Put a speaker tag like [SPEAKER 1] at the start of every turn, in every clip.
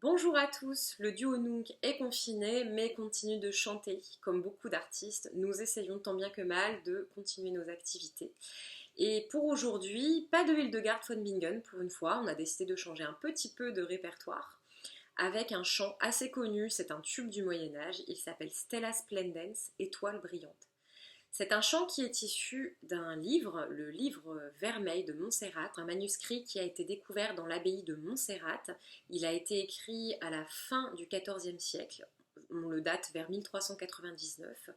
[SPEAKER 1] Bonjour à tous, le duo Nunk est confiné mais continue de chanter. Comme beaucoup d'artistes, nous essayons tant bien que mal de continuer nos activités. Et pour aujourd'hui, pas de Hildegard von Bingen pour une fois, on a décidé de changer un petit peu de répertoire avec un chant assez connu, c'est un tube du Moyen-Âge, il s'appelle Stella Splendens, Étoile brillante. C'est un chant qui est issu d'un livre, le livre Vermeil de Montserrat, un manuscrit qui a été découvert dans l'abbaye de Montserrat. Il a été écrit à la fin du XIVe siècle, on le date vers 1399.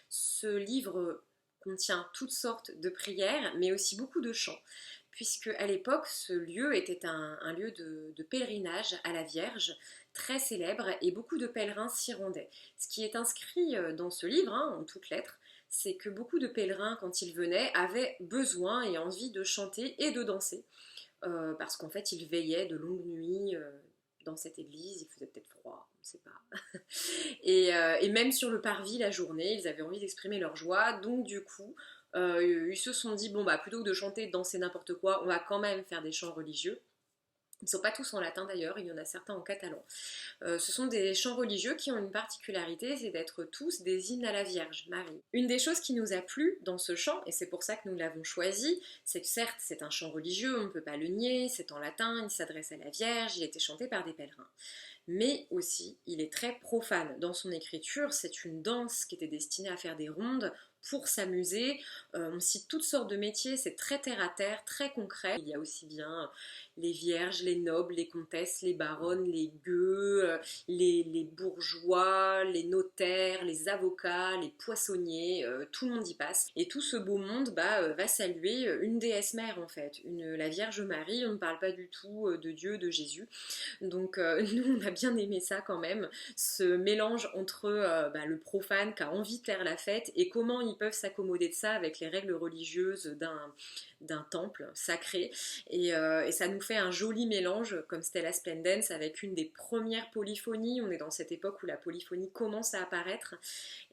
[SPEAKER 1] Ce livre contient toutes sortes de prières, mais aussi beaucoup de chants, puisque à l'époque, ce lieu était un lieu de pèlerinage à la Vierge, très célèbre, et beaucoup de pèlerins s'y rendaient. Ce qui est inscrit dans ce livre, en toutes lettres, c'est que beaucoup de pèlerins, quand ils venaient, avaient besoin et envie de chanter et de danser, parce qu'en fait, ils veillaient de longues nuits dans cette église, il faisait peut-être froid, on ne sait pas. Et même sur le parvis la journée, ils avaient envie d'exprimer leur joie, donc du coup, ils se sont dit, bon bah plutôt que de chanter et de danser n'importe quoi, on va quand même faire des chants religieux. Ils ne sont pas tous en latin d'ailleurs, il y en a certains en catalan. Ce sont des chants religieux qui ont une particularité, c'est d'être tous des hymnes à la Vierge Marie. Une des choses qui nous a plu dans ce chant, et c'est pour ça que nous l'avons choisi, c'est que certes c'est un chant religieux, on ne peut pas le nier, c'est en latin, il s'adresse à la Vierge, il a été chanté par des pèlerins. Mais aussi, il est très profane. Dans son écriture, c'est une danse qui était destinée à faire des rondes pour s'amuser. On cite toutes sortes de métiers, c'est très terre à terre, très concret. Il y a aussi bien les vierges, les nobles, les comtesses, les baronnes, les gueux, les bourgeois, les notaires, les avocats, les poissonniers, tout le monde y passe. Et tout ce beau monde va saluer une déesse mère en fait, la Vierge Marie. On ne parle pas du tout de Dieu, de Jésus. Donc nous on a bien aimé ça quand même, ce mélange entre le profane qui a envie de faire la fête et comment ils peuvent s'accommoder de ça avec les règles religieuses d'un temple sacré, et ça nous fait un joli mélange comme Stella Splendens avec une des premières polyphonies. On est dans cette époque où la polyphonie commence à apparaître,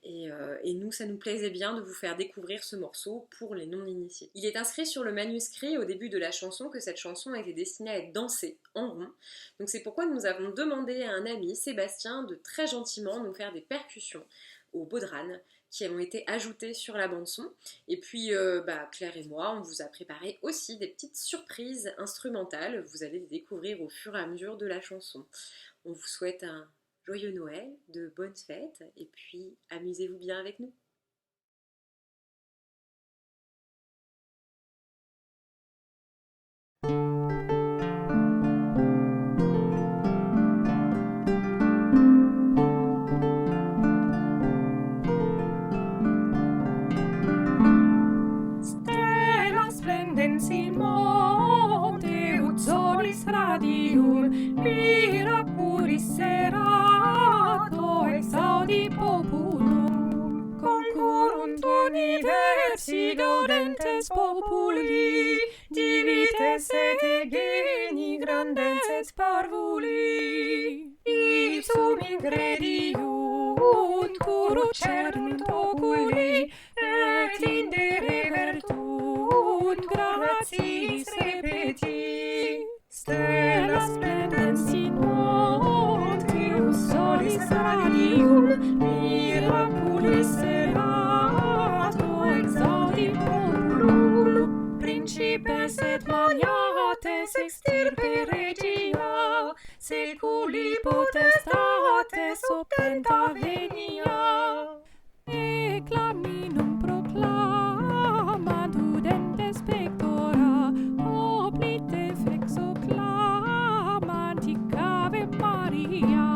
[SPEAKER 1] et nous ça nous plaisait bien de vous faire découvrir ce morceau pour les non-initiés. Il est inscrit sur le manuscrit au début de la chanson que cette chanson était destinée à être dansée en rond, donc c'est pourquoi nous avons demandé à un ami, Sébastien, de très gentiment nous faire des percussions au bodhrán qui ont été ajoutées sur la bande-son. Et puis Claire et moi, on vous a préparé aussi des petites surprises instrumentales. Vous allez les découvrir au fur et à mesure de la chanson. On vous souhaite un joyeux Noël, de bonnes fêtes, et puis amusez-vous bien avec nous.
[SPEAKER 2] Stella splendens in monte, ut solis radium, mira puris serato, exaudi populum. Concurrunt universi gaudentes populi, divites et geni grandens et parvuli. Ipsum ingrediunt, curu cernunt oculi, et indere virtunt gratiis repeti. Stella splendens in monte, ut solis radium, miraculis serato, exaudi populum. Principes et magnates extirpe regia, seculi potestates openta venia. Eclaminum proclamant udentes pectora, oblite flexo clamant hic Ave Maria.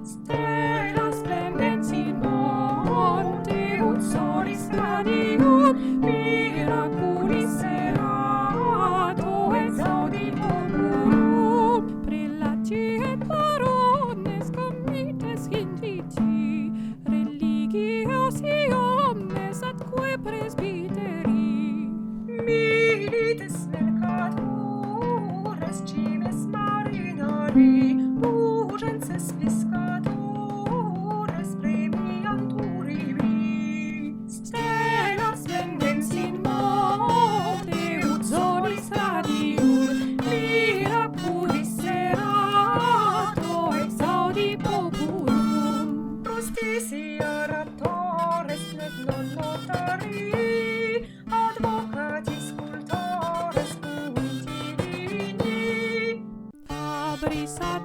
[SPEAKER 2] Stella splendens in monte, ut solis radium, miraculis serato, exaudi populum. Prelati et barones comites inviti,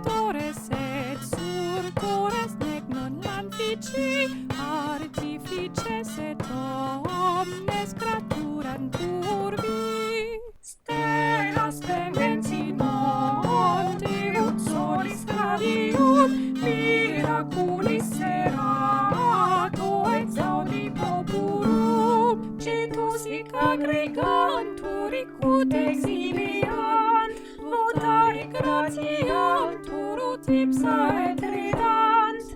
[SPEAKER 2] Creatores et surtores nec non manfici artifices et omnes creaturam turbi. Stellas splendens in monte ut solis radium miraculis serato et saudi popurum cetus hic aggregantur icut exhibiant votari gratiantur ut ipsa et ridant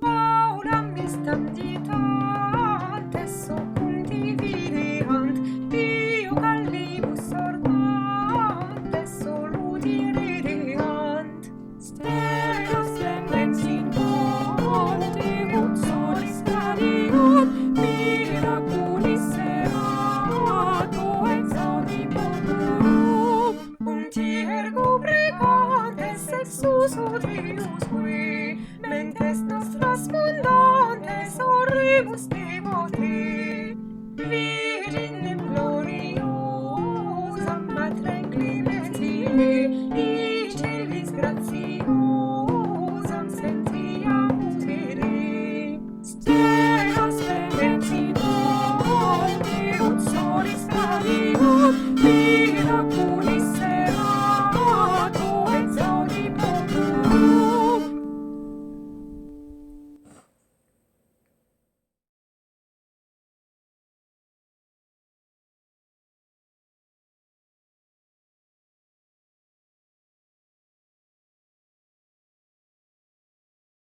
[SPEAKER 2] aulam mistam ditant et succumti videant dio callibus organt et soluti rideant stellas splendens in monte ut solis radium miraculis serato et saudi popurum unti ergo pregantes exus odius qui mentes nostras fundantes horribus devoti